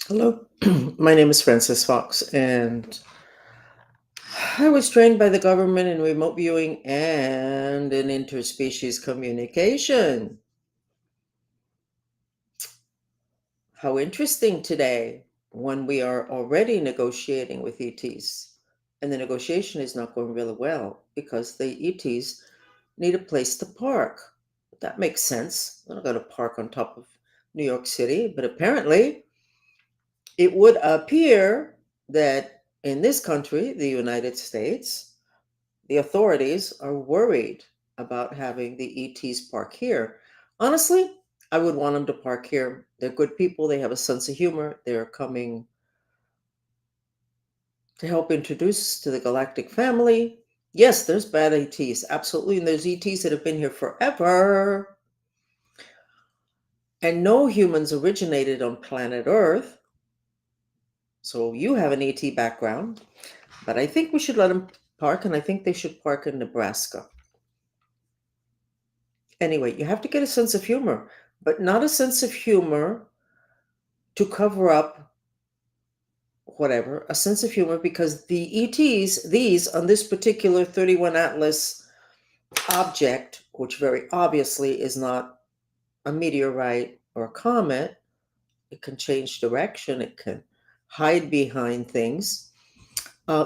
Hello, my name is Francis Fox, and I was trained by the government in remote viewing and in interspecies communication. How interesting today when we are already negotiating with ETs, and the negotiation is not going really well because the ETs need a place to park. That makes sense. They're not going to park on top of New York City, but apparently it would appear that in this country, the United States, the authorities are worried about having the ETs park here. Honestly, I would want them to park here. They're good people, they have a sense of humor, they're coming to help introduce to the galactic family. Yes, there's bad ETs, absolutely, and there's ETs that have been here forever. And no humans originated on planet Earth. So you have an ET background, but I think we should let them park, and I think they should park in Nebraska. Anyway, you have to get a sense of humor, but not a sense of humor to cover up whatever, a sense of humor because the ETs, these on this particular 31 Atlas object, which very obviously is not a meteorite or a comet, it can change direction, it can hide behind things.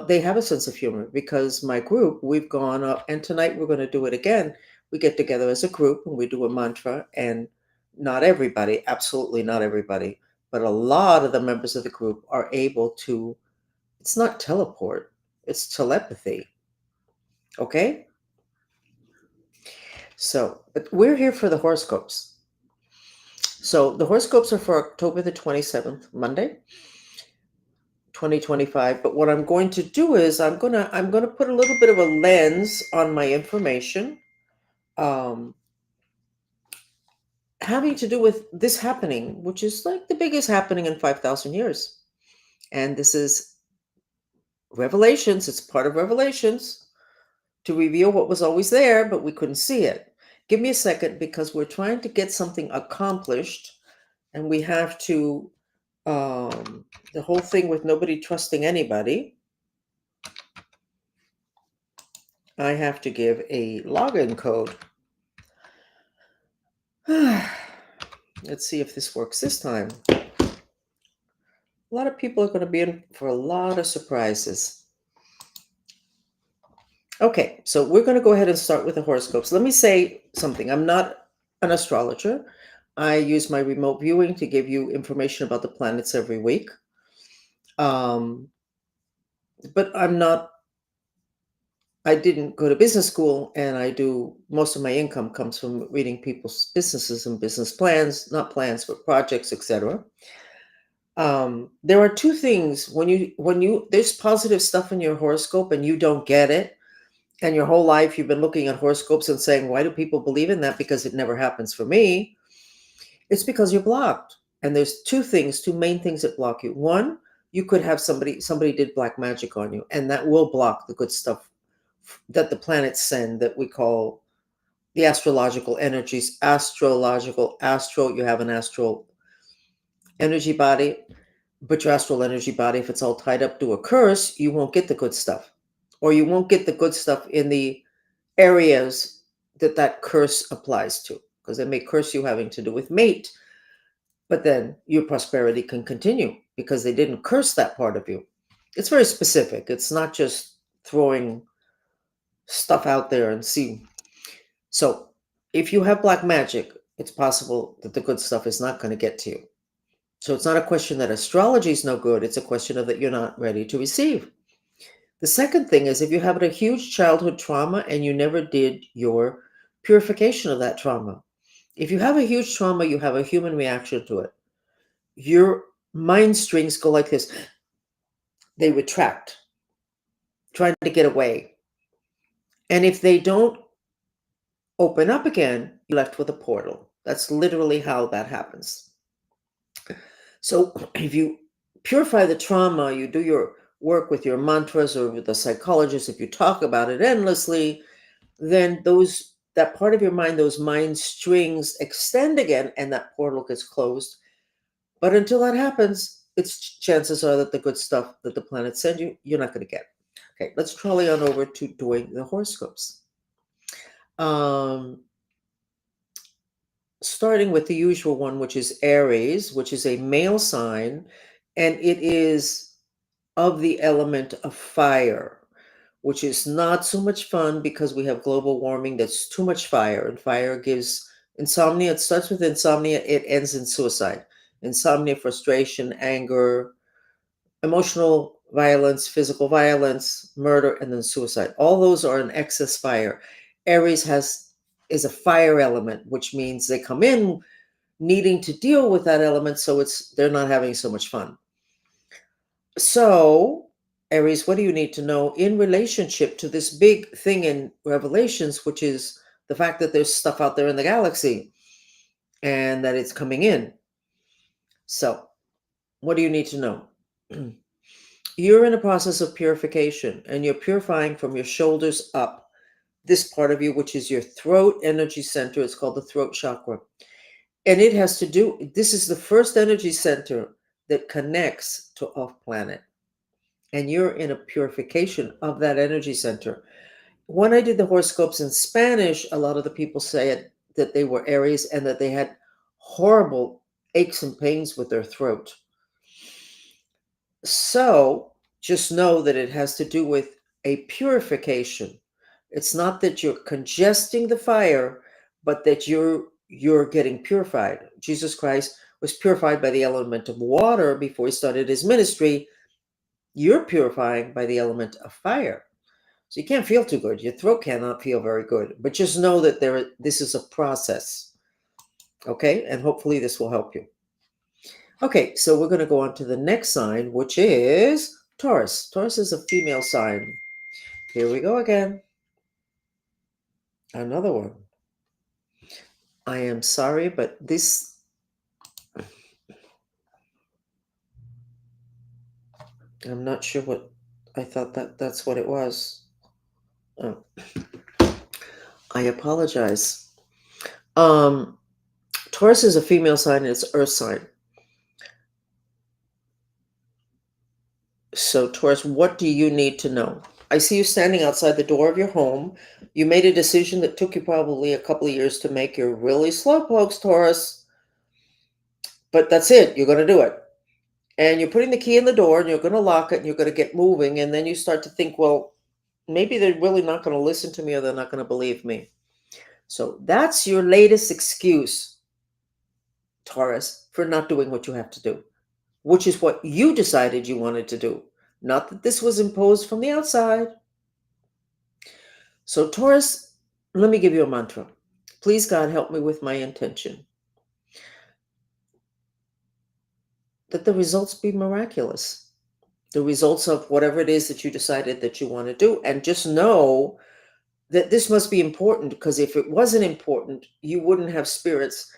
They have a sense of humor because my group, we've gone up, and tonight we're going to do it again. We get together as a group and we do a mantra, and not everybody, absolutely not everybody, but a lot of the members of the group are able to, it's not teleport, it's telepathy. Okay? So, but we're here for the horoscopes. So the horoscopes are for October the 27th, Monday, 2025. But what I'm going to do is I'm gonna put a little bit of a lens on my information, um, having to do with this happening, which is like the biggest happening in 5,000 years. And this is Revelations. It's part of Revelations to reveal what was always there, but we couldn't see it. Give me a second because we're trying to get something accomplished, and we have to, the whole thing with nobody trusting anybody. I have to give a login code. Let's see if this works this time. A lot of people are going to be in for a lot of surprises. Okay, so we're going to go ahead and start with the horoscopes. Let me say something. I'm not an astrologer. I use my remote viewing to give you information about the planets every week. Um, but I didn't go to business school, and I do, most of my income comes from reading people's businesses and business plans, not plans, but projects, etc. There are two things there's positive stuff in your horoscope and you don't get it, and your whole life you've been looking at horoscopes and saying, why do people believe in that? Because it never happens for me. It's because you're blocked. And there's two main things that block you. One, you could have somebody did black magic on you, and that will block the good stuff that the planets send, that we call the astrological energies. You have an astral energy body, but your astral energy body, if it's all tied up to a curse, you won't get the good stuff, or you won't get the good stuff in the areas that curse applies to, because they may curse you having to do with mate, but then your prosperity can continue because they didn't curse that part of you. It's very specific. It's not just throwing stuff out there and see. So if you have black magic, it's possible that the good stuff is not going to get to you. So it's not a question that astrology is no good. It's a question of that you're not ready to receive. The second thing is if you have a huge childhood trauma and you never did your purification of that trauma. If you have a huge trauma, you have a human reaction to it. Your mind strings go like this. They retract, trying to get away. And if they don't open up again, you're left with a portal. That's literally how that happens. So if you purify the trauma, you do your work with your mantras or with the psychologist, if you talk about it endlessly, then that part of your mind, those mind strings extend again, and that portal gets closed. But until that happens, it's chances are that the good stuff that the planets send you, you're not going to get. Okay, let's trolley on over to doing the horoscopes. Um, Starting with the usual one, which is Aries, which is a male sign, and it is of the element of fire, which is not so much fun because we have global warming that's too much fire, and fire gives insomnia. It starts with insomnia, it ends in suicide. Insomnia, frustration, anger, emotional violence, physical violence, murder, and then suicide. All those are an excess fire. Aries has is a fire element, which means they come in needing to deal with that element, so they're not having so much fun. So, Aries, what do you need to know in relationship to this big thing in Revelations, which is the fact that there's stuff out there in the galaxy and that it's coming in? So, what do you need to know? You're in a process of purification and you're purifying from your shoulders up. This part of you, which is your throat energy center, it's called the throat chakra. And it has to do, this is the first energy center that connects to off planet. And you're in a purification of that energy center. When I did the horoscopes in Spanish, a lot of the people said that they were Aries and that they had horrible aches and pains with their throat. So just know that it has to do with a purification. It's not that you're congesting the fire, but that you're getting purified. Jesus Christ was purified by the element of water before he started his ministry. You're purifying by the element of fire. So you can't feel too good. Your throat cannot feel very good. But just know that this is a process. Okay? And hopefully this will help you. Okay, so we're going to go on to the next sign, which is Taurus. Taurus is a female sign. Here we go again. Another one. I am sorry, but this, I'm not sure what, I thought that's what it was. Oh, I apologize. Taurus is a female sign and it's earth sign. So, Taurus, what do you need to know? I see you standing outside the door of your home. You made a decision that took you probably a couple of years to make. You're really slow pokes, Taurus. But that's it. You're going to do it. And you're putting the key in the door and you're going to lock it and you're going to get moving. And then you start to think, well, maybe they're really not going to listen to me or they're not going to believe me. So that's your latest excuse, Taurus, for not doing what you have to do, which is what you decided you wanted to do. Not that this was imposed from the outside. So, Taurus, let me give you a mantra. Please, God, help me with my intention. That the results be miraculous. The results of whatever it is that you decided that you want to do. And just know that this must be important, because if it wasn't important, you wouldn't have spirits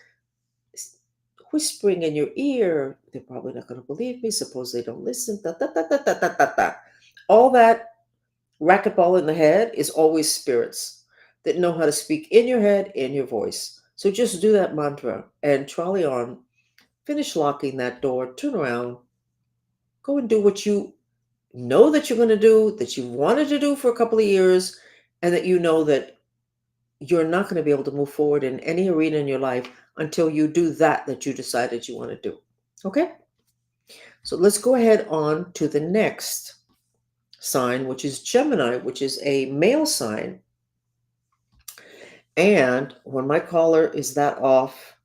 whispering in your ear. They're probably not going to believe me. Suppose they don't listen. Da, da, da, da, da, da, da, da. All that racquetball in the head is always spirits that know how to speak in your head, in your voice. So just do that mantra and trolley on. Finish locking that door. Turn around. Go and do what you know that you're going to do, that you wanted to do for a couple of years, and that you know that you're not going to be able to move forward in any arena in your life until you do that you decided you want to do. Okay? So let's go ahead on to the next sign, which is Gemini, which is a male sign. And when my caller is that off,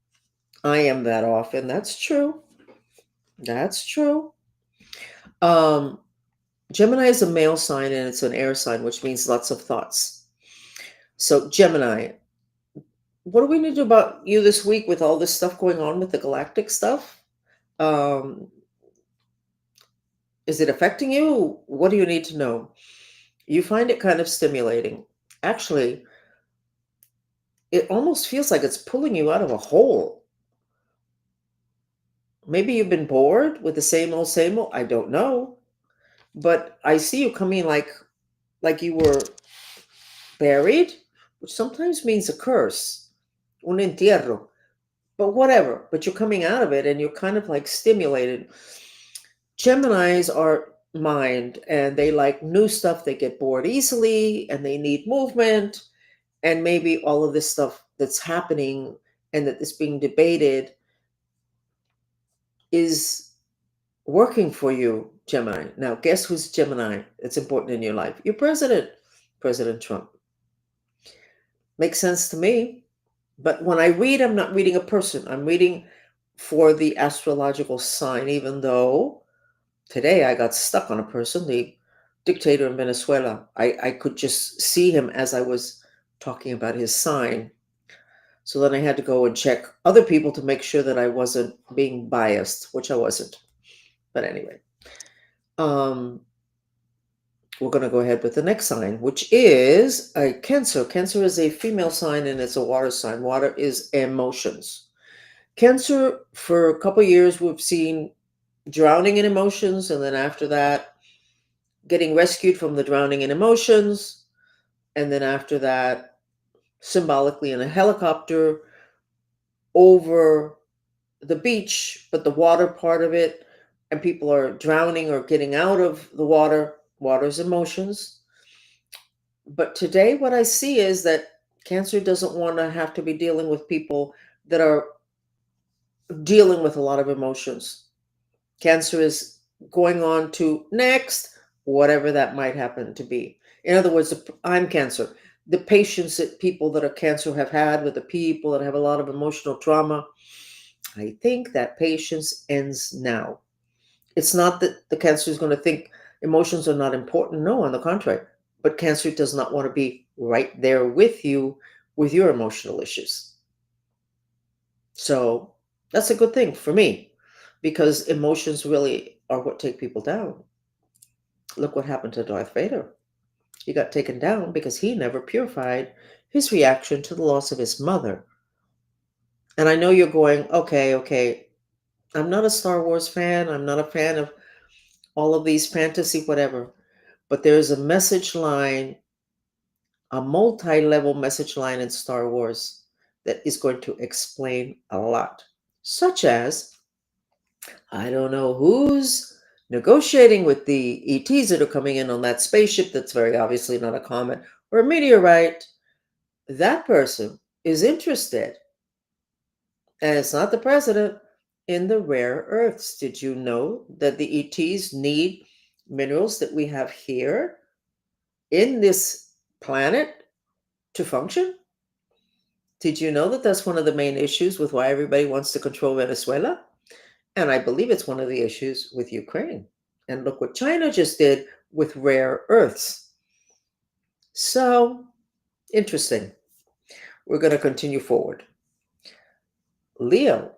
I am that off, and that's true. That's true. Gemini is a male sign and it's an air sign, which means lots of thoughts. So, Gemini, what do we need to do about you this week with all this stuff going on with the galactic stuff? Um, is it affecting you? What do you need to know? You find it kind of stimulating. Actually, it almost feels like it's pulling you out of a hole. Maybe you've been bored with the same old, same old. I don't know. But I see you coming like you were buried, which sometimes means a curse, un entierro. But whatever. But you're coming out of it and you're kind of like stimulated. Geminis are mind and they like new stuff. They get bored easily and they need movement. And maybe all of this stuff that's happening and that is being debated is working for you, Gemini. Now, guess who's Gemini? It's important in your life. Your president, President Trump. Makes sense to me. But when I read, I'm not reading a person. I'm reading for the astrological sign, even though today I got stuck on a person, the dictator in Venezuela. I could just see him as I was talking about his sign. So then I had to go and check other people to make sure that I wasn't being biased, which I wasn't. But anyway, um, we're going to go ahead with the next sign, which is a Cancer. Cancer is a female sign and it's a water sign. Water is emotions. Cancer, for a couple years, we've seen drowning in emotions, and then after that, getting rescued from the drowning in emotions, and then after that, symbolically in a helicopter over the beach, but the water part of it, and people are drowning or getting out of the water. Water's emotions. But today, what I see is that Cancer doesn't want to have to be dealing with people that are dealing with a lot of emotions. Cancer is going on to next, whatever that might happen to be. In other words, I'm Cancer. The patience that people that are Cancer have had with the people that have a lot of emotional trauma, I think that patience ends now. It's not that the Cancer is going to think emotions are not important. No, on the contrary. But Cancer does not want to be right there with you with your emotional issues. So that's a good thing for me because emotions really are what take people down. Look what happened to Darth Vader. He got taken down because he never purified his reaction to the loss of his mother. And I know you're going, okay, I'm not a Star Wars fan. I'm not a fan of all of these fantasy, whatever. But there's a message line, a multi level message line in Star Wars that is going to explain a lot, such as I don't know who's negotiating with the ETs that are coming in on that spaceship that's very obviously not a comet or a meteorite. That person is interested, and it's not the president, in the rare earths. Did you know that the ETs need minerals that we have here in this planet to function? Did you know that that's one of the main issues with why everybody wants to control Venezuela? And I believe it's one of the issues with Ukraine. And look what China just did with rare earths. So interesting. We're going to continue forward. Leo.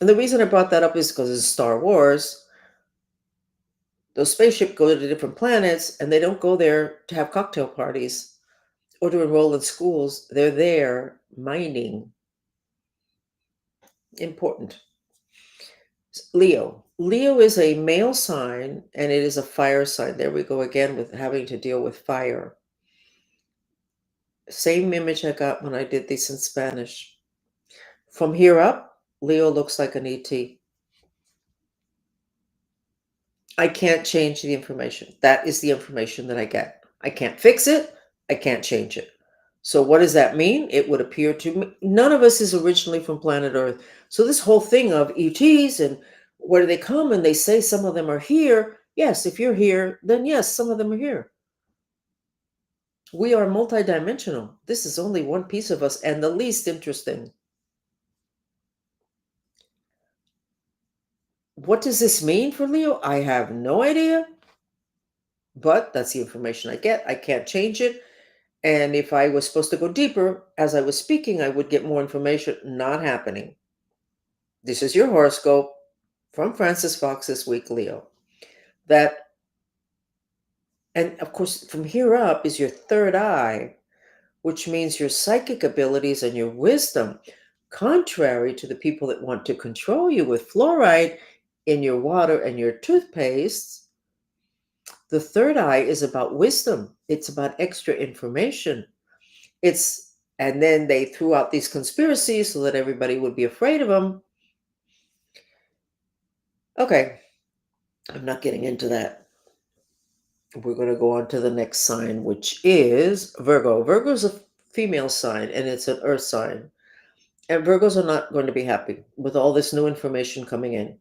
And the reason I brought that up is because in Star Wars, those spaceships go to different planets and they don't go there to have cocktail parties or to enroll in schools. They're there mining. Important. Leo. Leo is a male sign and it is a fire sign. There we go again with having to deal with fire. Same image I got when I did this in Spanish. From here up, Leo looks like an ET. I can't change the information. That is the information that I get. I can't fix it. I can't change it. So what does that mean? It would appear to me none of us is originally from planet Earth. So this whole thing of ETs and where do they come and they say some of them are here. Yes, if you're here, then yes, some of them are here. We are multidimensional. This is only one piece of us and the least interesting. What does this mean for Leo? I have no idea, but that's the information I get. I can't change it. And if I was supposed to go deeper as I was speaking, I would get more information. Not happening. This is your horoscope from Francis Fox this week, Leo. That, and of course, from here up is your third eye, which means your psychic abilities and your wisdom, contrary to the people that want to control you with fluoride in your water and your toothpaste. The third eye is about wisdom. It's about extra information. And then they threw out these conspiracies so that everybody would be afraid of them. Okay, I'm not getting into that. We're going to go on to the next sign, which is Virgo. Virgo is a female sign and it's an earth sign. And Virgos are not going to be happy with all this new information coming in.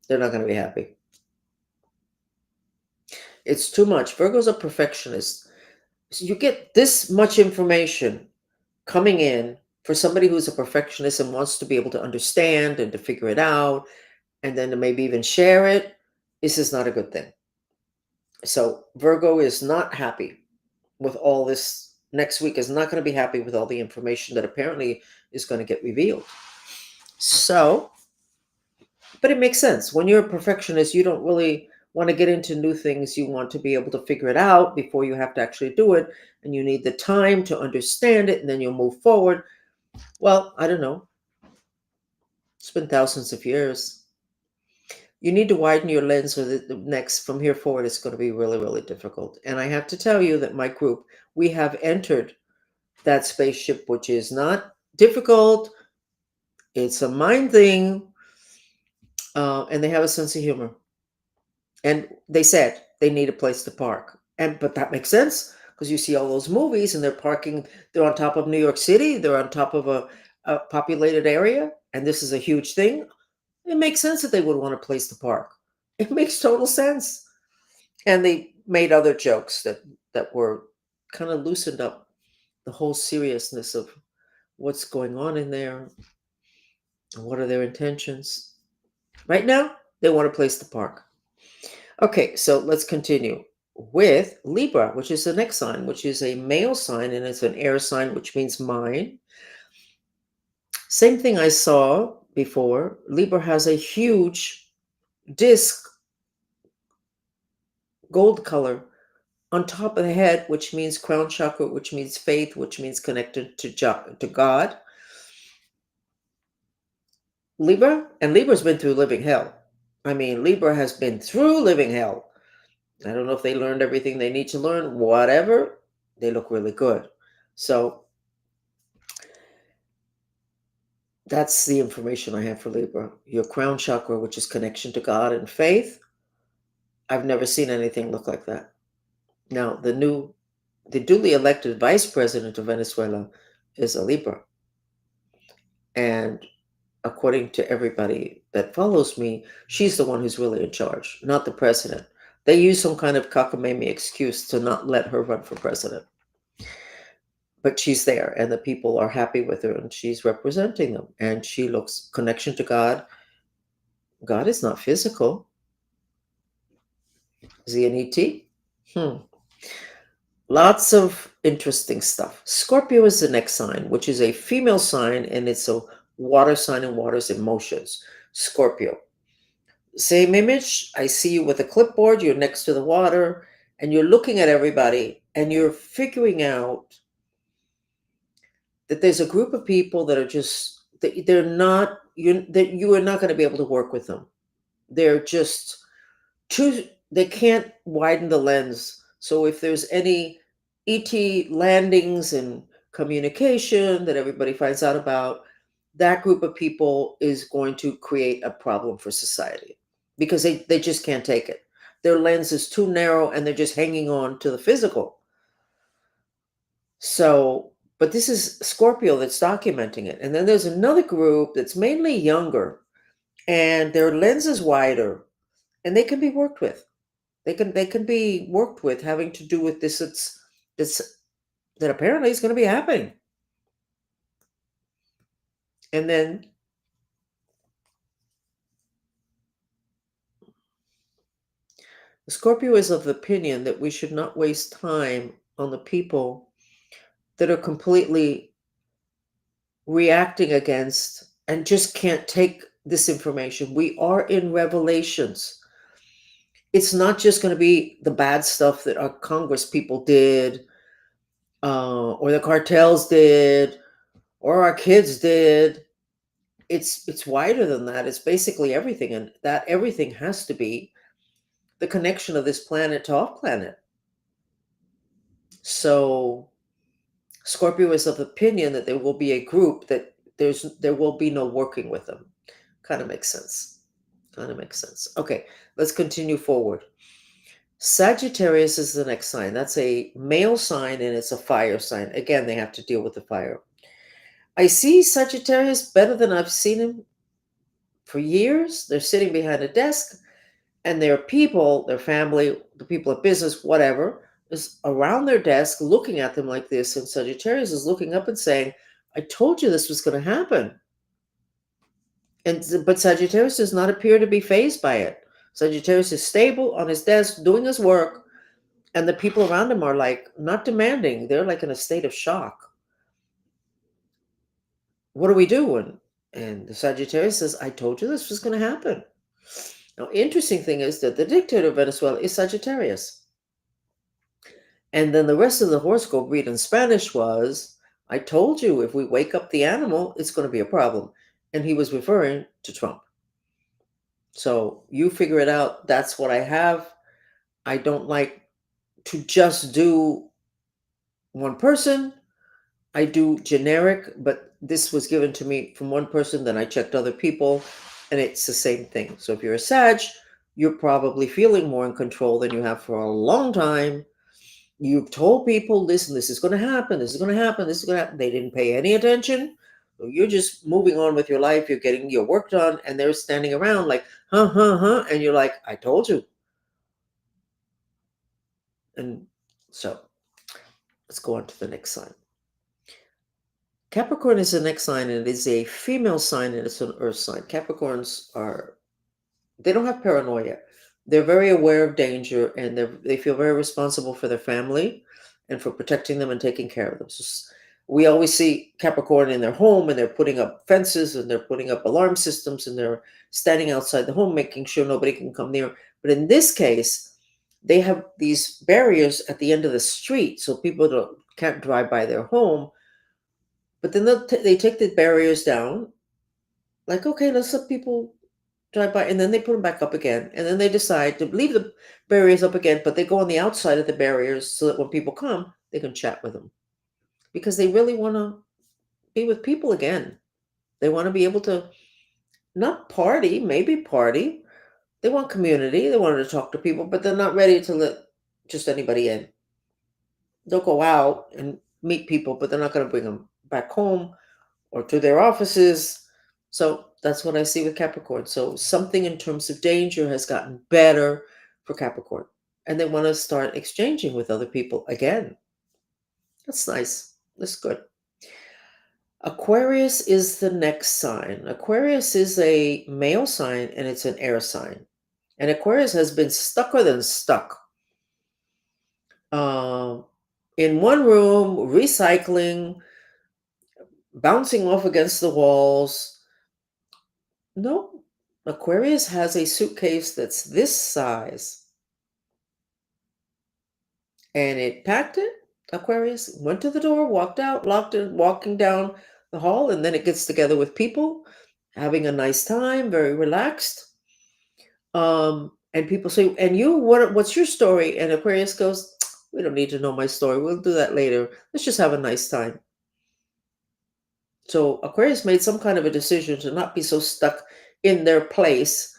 They're not going to be happy. It's too much. Virgos are perfectionists. So you get this much information coming in for somebody who's a perfectionist and wants to be able to understand and to figure it out and then to maybe even share it. This is not a good thing. So Virgo is not happy with all this. Next week is not going to be happy with all the information that apparently is going to get revealed. So, but it makes sense. When you're a perfectionist, you don't really want to get into new things. You want to be able to figure it out before you have to actually do it. And you need the time to understand it, and then you'll move forward. Well, I don't know. It's been thousands of years. You need to widen your lens for the next, from here forward, it's going to be really, really difficult. And I have to tell you that my group, we have entered that spaceship, which is not difficult. It's a mind thing. And they have a sense of humor. And they said they need a place to park. But that makes sense because you see all those movies and they're parking, they're on top of New York City, they're on top of a populated area, and this is a huge thing. It makes sense that they would want a place to park. It makes total sense. And they made other jokes that were kind of loosened up the whole seriousness of what's going on in there and what are their intentions. Right now, they want a place to park. Okay, so let's continue with Libra, which is the next sign, which is a male sign and it's an air sign, which means mind. Same thing I saw before. Libra has a huge disc, gold color, on top of the head, which means crown chakra, which means faith, which means connected to God. Libra, and Libra's been through living hell. I mean, Libra has been through living hell. I don't know if they learned everything they need to learn, whatever. They look really good. So that's the information I have for Libra. Your crown chakra, which is connection to God and faith. I've never seen anything look like that. Now, the duly elected vice president of Venezuela is a Libra. And according to everybody that follows me, she's the one who's really in charge, not the president. They use some kind of cockamamie excuse to not let her run for president. But she's there, and the people are happy with her, and she's representing them. And she looks connection to God. God is not physical. Is he an ET? Lots of interesting stuff. Scorpio is the next sign, which is a female sign, and it's a water sign and water's emotions. Scorpio. Same image. I see you with a clipboard. You're next to the water, and you're looking at everybody, and you're figuring out that there's a group of people that are just that they're not you that you are not going to be able to work with them. They're just too they can't widen the lens. So if there's any ET landings and communication that everybody finds out about, that group of people is going to create a problem for society because they just can't take it. Their lens is too narrow and they're just hanging on to the physical. So, but this is Scorpio that's documenting it. And then there's another group that's mainly younger and their lens is wider and they can be worked with. They can be worked with having to do with this it's that apparently is going to be happening. And then Scorpio is of the opinion that we should not waste time on the people that are completely reacting against and just can't take this information. We are in revelations. It's not just going to be the bad stuff that our Congress people did, or the cartels did, or our kids did. It's wider than that. It's basically everything, and that everything has to be the connection of this planet to off planet. So Scorpio is of opinion that there will be a group that there will be no working with them. Kind of makes sense. Kind of makes sense. Okay, let's continue forward. Sagittarius is the next sign. That's a male sign and it's a fire sign. Again, they have to deal with the fire. I see Sagittarius better than I've seen him for years. They're sitting behind a desk and their people, their family, the people at business, whatever, is around their desk looking at them like this. And Sagittarius is looking up and saying, I told you this was going to happen. But Sagittarius does not appear to be phased by it. Sagittarius is stable on his desk doing his work, and the people around him are like not demanding. They're like in a state of shock. What do we do? And the Sagittarius says, I told you this was going to happen. Now, interesting thing is that the dictator of Venezuela is Sagittarius. And then the rest of the horoscope read in Spanish was, I told you if we wake up the animal, it's going to be a problem. And he was referring to Trump. So you figure it out. That's what I have. I don't like to just do one person. I do generic, but this was given to me from one person. Then I checked other people, and it's the same thing. So if you're a Sag, you're probably feeling more in control than you have for a long time. You've told people, listen, this is going to happen. This is going to happen. This is going to happen. They didn't pay any attention. So you're just moving on with your life. You're getting your work done, and they're standing around like, huh, huh, huh. And you're like, I told you. And so let's go on to the next sign. Capricorn is the next sign, and it is a female sign, and it's an earth sign. Capricorns are, they don't have paranoia. They're very aware of danger, and they feel very responsible for their family and for protecting them and taking care of them. So we always see Capricorn in their home, and they're putting up fences, and they're putting up alarm systems, and they're standing outside the home, making sure nobody can come near. But in this case, they have these barriers at the end of the street, so people can't drive by their home. But then they take the barriers down, like, okay, let's let people drive by, and then they put them back up again, and then they decide to leave the barriers up again, but they go on the outside of the barriers so that when people come, they can chat with them because they really want to be with people again. They want to be able to not party, maybe party. They want community. They want to talk to people, but they're not ready to let just anybody in. They'll go out and meet people, but they're not going to bring them back home or to their offices. So that's what I see with Capricorn. So something in terms of danger has gotten better for Capricorn. And they want to start exchanging with other people again. That's nice. That's good. Aquarius is the next sign. Aquarius is a male sign and it's an air sign. And Aquarius has been stucker than stuck. In one room, recycling, bouncing off against the walls. No, Aquarius has a suitcase that's this size. And it packed it. Aquarius went to the door, walked out, locked it, walking down the hall, and then it gets together with people, having a nice time, very relaxed. And people say, and you, what's your story? And Aquarius goes, we don't need to know my story. We'll do that later. Let's just have a nice time. So Aquarius made some kind of a decision to not be so stuck in their place.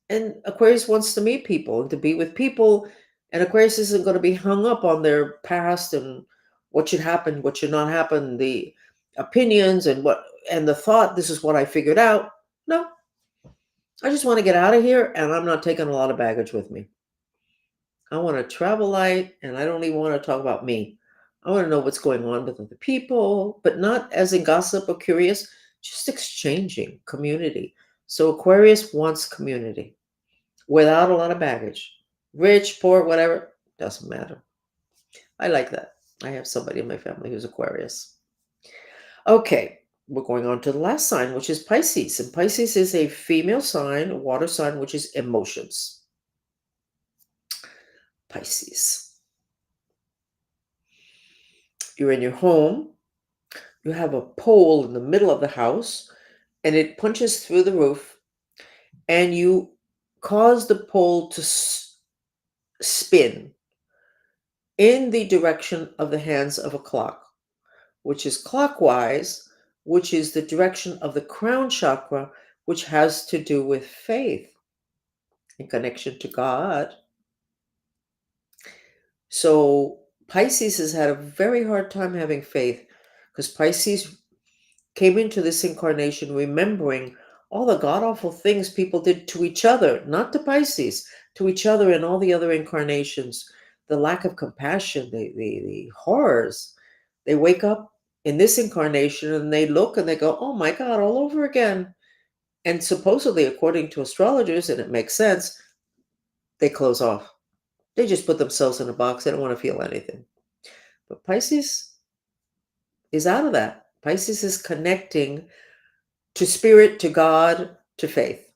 And Aquarius wants to meet people and to be with people. And Aquarius isn't going to be hung up on their past and what should happen, what should not happen, the opinions and the thought, this is what I figured out. No, I just want to get out of here, and I'm not taking a lot of baggage with me. I want to travel light, and I don't even want to talk about me. I want to know what's going on with other people, but not as in gossip or curious, just exchanging community. So Aquarius wants community without a lot of baggage. Rich, poor, whatever, doesn't matter. I like that. I have somebody in my family who's Aquarius. Okay, we're going on to the last sign, which is Pisces. And Pisces is a female sign, a water sign, which is emotions. Pisces. You're in your home. You have a pole in the middle of the house, and it punches through the roof, and you cause the pole to spin in the direction of the hands of a clock, which is clockwise, which is the direction of the crown chakra, which has to do with faith. in connection to God. So Pisces has had a very hard time having faith because Pisces came into this incarnation remembering all the god awful things people did to each other, not to Pisces, to each other in all the other incarnations, the lack of compassion, the horrors. They wake up in this incarnation and they look and they go, oh my God, all over again. And supposedly, according to astrologers, and it makes sense, they close off. They just put themselves in a box. They don't want to feel anything. But Pisces is out of that. Pisces is connecting to spirit, to God, to faith.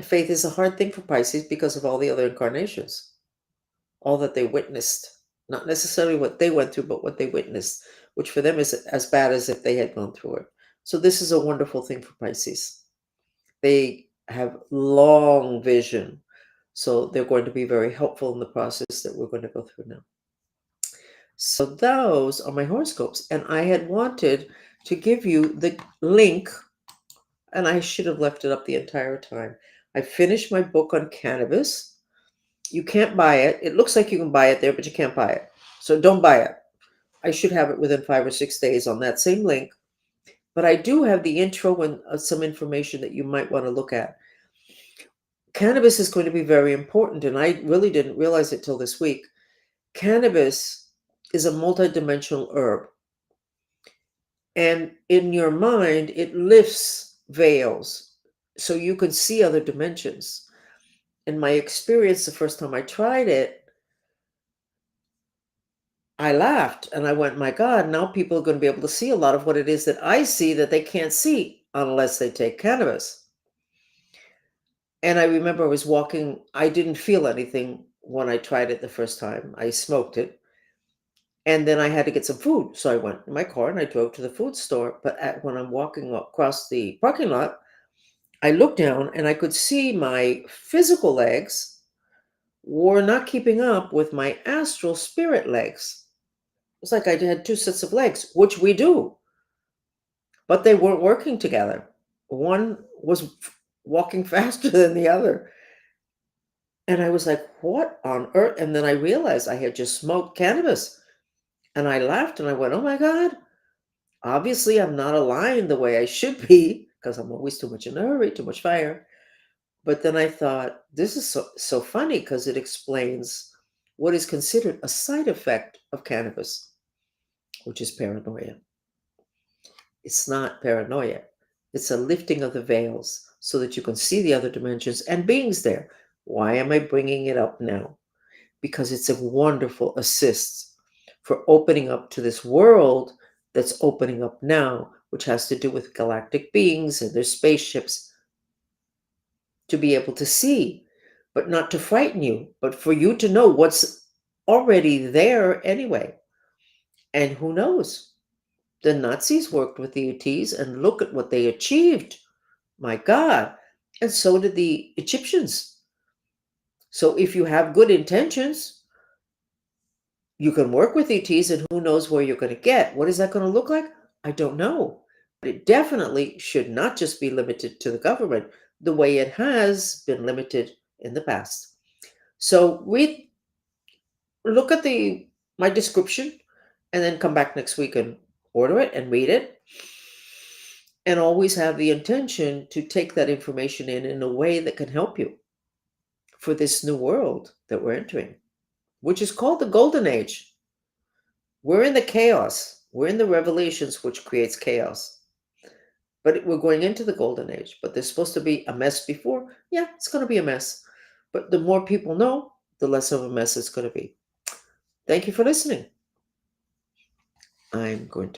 Faith is a hard thing for Pisces because of all the other incarnations, all that they witnessed. Not necessarily what they went through, but what they witnessed, which for them is as bad as if they had gone through it. So this is a wonderful thing for Pisces. They have long vision. So they're going to be very helpful in the process that we're going to go through now. So those are my horoscopes. And I had wanted to give you the link, and I should have left it up the entire time. I finished my book on cannabis. You can't buy it. It looks like you can buy it there, but you can't buy it. So don't buy it. I should have it within 5 or 6 days on that same link. But I do have the intro and some information that you might want to look at. Cannabis is going to be very important, and I really didn't realize it till this week. Cannabis is a multidimensional herb. And in your mind, it lifts veils so you can see other dimensions. In my experience, the first time I tried it, I laughed and I went, my God, now people are going to be able to see a lot of what it is that I see that they can't see unless they take cannabis. And I remember I was walking, I didn't feel anything when I tried it the first time. I smoked it. And then I had to get some food. So I went in my car and I drove to the food store. But when I'm walking across the parking lot, I looked down and I could see my physical legs were not keeping up with my astral spirit legs. It's like I had two sets of legs, which we do, but they weren't working together. One was walking faster than the other. And I was like, what on earth? And then I realized I had just smoked cannabis. And I laughed and I went, oh my God, obviously I'm not aligned the way I should be because I'm always too much in a hurry, too much fire. But then I thought, this is so funny because it explains what is considered a side effect of cannabis, which is paranoia. It's not paranoia. It's a lifting of the veils so that you can see the other dimensions and beings there. Why am I bringing it up now? Because it's a wonderful assist for opening up to this world that's opening up now, which has to do with galactic beings and their spaceships, to be able to see, but not to frighten you, but for you to know what's already there anyway. And who knows? The Nazis worked with the ETs and look at what they achieved. My God. And so did the Egyptians. So if you have good intentions, you can work with ETs and who knows where you're going to get. What is that going to look like? I don't know. But it definitely should not just be limited to the government the way it has been limited in the past. So look at my description and then come back next week and order it and read it. And always have the intention to take that information in a way that can help you for this new world that we're entering, which is called the Golden Age. We're in the chaos. We're in the revelations, which creates chaos. But we're going into the Golden Age. But there's supposed to be a mess before. Yeah, it's going to be a mess. But the more people know, the less of a mess it's going to be. Thank you for listening. I'm going to